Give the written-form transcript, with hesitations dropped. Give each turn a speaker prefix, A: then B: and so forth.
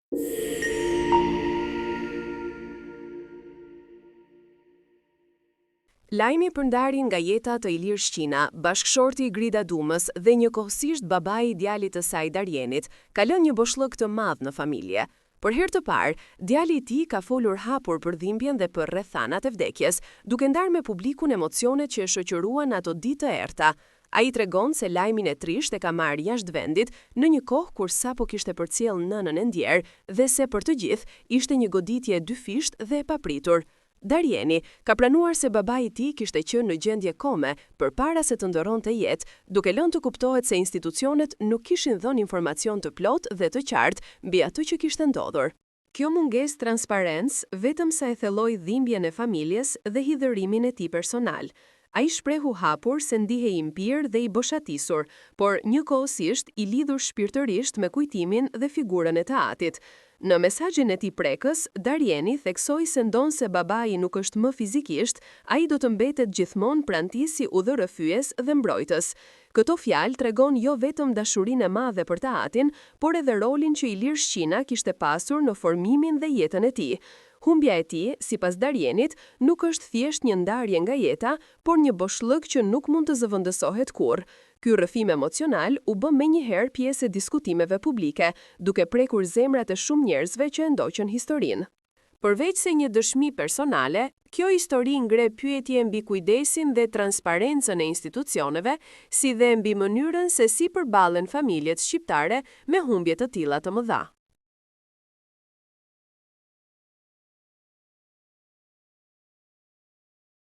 A: Lajmi për ndarjen nga jeta të Ilir Shqina, bashkëshorti i Grida Dumës dhe njëkohësisht babai i djalit të saj Darjenit, ka lënë një boshllëk të madh në familje. Për herë të parë, djali i tij ka folur hapur për dhimbjen dhe për rrethanat e vdekjes, duke ndarë me publikun emocionet që e shoqëruan ato ditë të errta. Ai tregon se lajmin e trisht e ka marrë jashtë vendit në një kohë kur sapo kishte përcjell nënën e ndjer dhe se për të gjithë ishte një goditje e dyfisht dhe e papritur. Darjeni ka pranuar se babai i tij kishte qenë në gjendje kome përpara se të ndërronte jetë, duke lënë të kuptohet se institucionet nuk kishin dhënë informacion të plotë dhe të qartë mbi atë që kishte ndodhur. Kjo mungesë transparencë vetëm sa e thelloi dhimbjen e familjes dhe hidhërimin e tij personal. Ai shprehu hapur se ndihej i mpir dhe i boshatisur, por njëkohësisht i lidhur shpirtërisht me kujtimin dhe figurën e të atit. Në mesazhin e tij prekës, Darjeni theksoi se ndonse babai nuk është më fizikisht, ai do të mbetet gjithmonë pranë tij si udhërrëfyes dhe mbrojtës. Këto fjalë tregon jo vetëm dashurinë e madhe për të atin, por edhe rolin që Ilir Shqina kishte pasur në formimin dhe jetën e tij. Humbja e tij, sipas Darjenit, nuk është thjesht një ndarje nga jeta, por një boshllëk që nuk mund të zëvendësohet kurrë. Ky rrëfim emocional u bë menjëherë pjesë e diskutimeve publike, duke prekur zemrat e shumë njerëzve që e ndoqën historinë. Përveç se një dëshmi personale, kjo histori ngre pyetje mbi kujdesin dhe transparencën e institucioneve, si dhe mbi mënyrën se si përballen familjet shqiptare me humbje të tilla të mëdha.